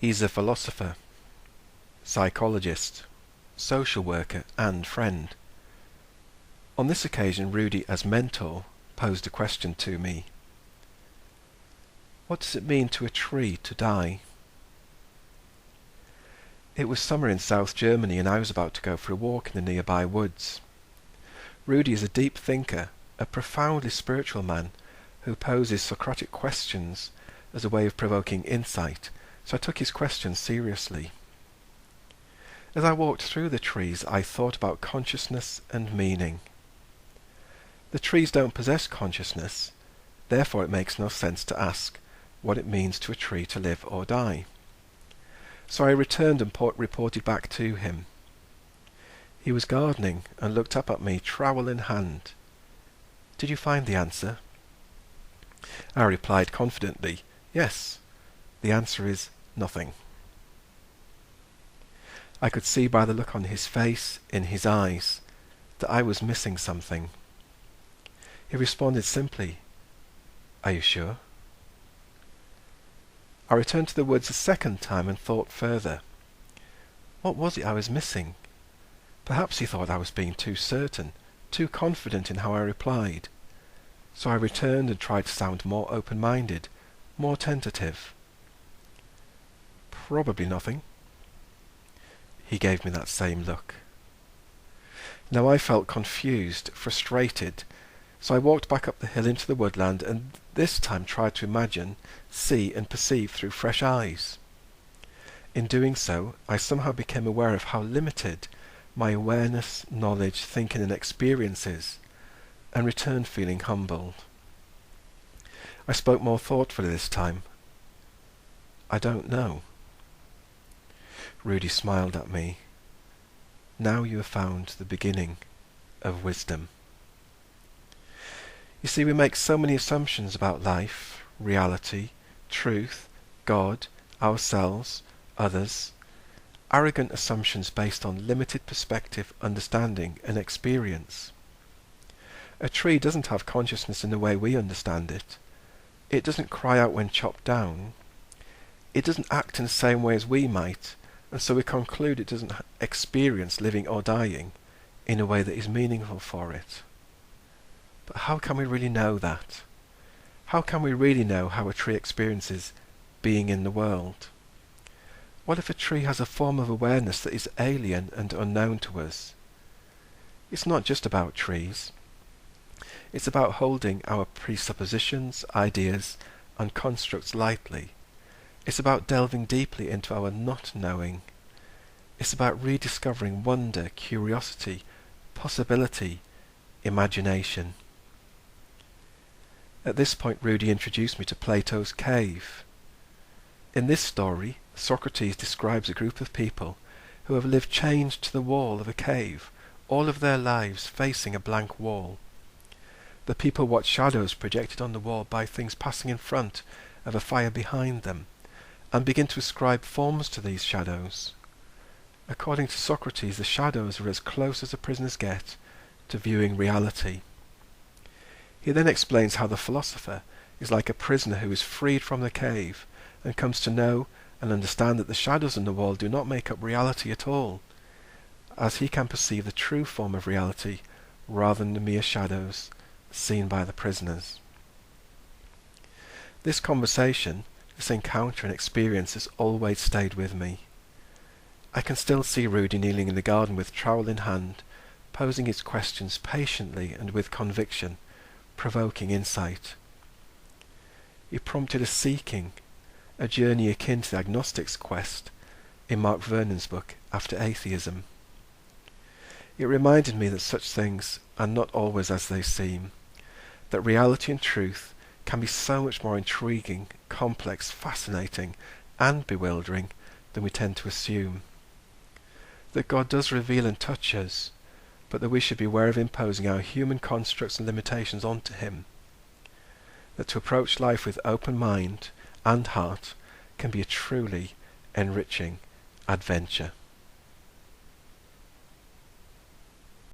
He's a philosopher, psychologist, social worker and friend. On this occasion, Rudy, as mentor, posed a question to me. What does it mean to a tree to die? It was summer in South Germany and I was about to go for a walk in the nearby woods. Rudy is a deep thinker, a profoundly spiritual man who poses Socratic questions as a way of provoking insight, so I took his questions seriously. As I walked through the trees, I thought about consciousness and meaning. The trees don't possess consciousness, therefore it makes no sense to ask what it means to a tree to live or die. So I returned and reported back to him. He was gardening and looked up at me, trowel in hand. Did you find the answer? I replied confidently, yes, the answer is nothing. I could see by the look on his face, in his eyes, that I was missing something. He responded simply, are you sure? I returned to the woods a second time and thought further. What was it I was missing? Perhaps he thought I was being too certain, too confident in how I replied. So I returned and tried to sound more open-minded, more tentative. Probably nothing. He gave me that same look. Now I felt confused, frustrated, so I walked back up the hill into the woodland and this time tried to imagine, see and perceive through fresh eyes. In doing so, I somehow became aware of how limited my awareness, knowledge, thinking and experience is, and returned feeling humbled. I spoke more thoughtfully this time. I don't know. Rudy smiled at me. Now you have found the beginning of wisdom. You see, we make so many assumptions about life, reality, truth, God, ourselves, others. Arrogant assumptions based on limited perspective, understanding and experience. A tree doesn't have consciousness in the way we understand it. It doesn't cry out when chopped down. It doesn't act in the same way as we might, and so we conclude it doesn't experience living or dying in a way that is meaningful for it. But how can we really know that? How can we really know how a tree experiences being in the world? What if a tree has a form of awareness that is alien and unknown to us? It's not just about trees. It's about holding our presuppositions, ideas, and constructs lightly. It's about delving deeply into our not knowing. It's about rediscovering wonder, curiosity, possibility, imagination. At this point, Rudy introduced me to Plato's cave. In this story, Socrates describes a group of people who have lived chained to the wall of a cave, all of their lives facing a blank wall. The people watch shadows projected on the wall by things passing in front of a fire behind them, and begin to ascribe forms to these shadows. According to Socrates, the shadows are as close as the prisoners get to viewing reality. He then explains how the philosopher is like a prisoner who is freed from the cave and comes to know and understand that the shadows on the wall do not make up reality at all, as he can perceive the true form of reality rather than the mere shadows seen by the prisoners. This conversation, this encounter and experience has always stayed with me. I can still see Rudy kneeling in the garden with trowel in hand, posing his questions patiently and with conviction, provoking insight. He prompted a seeking, a journey akin to the agnostic's quest in Mark Vernon's book After Atheism. It reminded me that such things are not always as they seem, that reality and truth can be so much more intriguing, complex, fascinating, and bewildering than we tend to assume. That God does reveal and touch us, but that we should be aware of imposing our human constructs and limitations onto Him. That to approach life with open mind and heart can be a truly enriching adventure.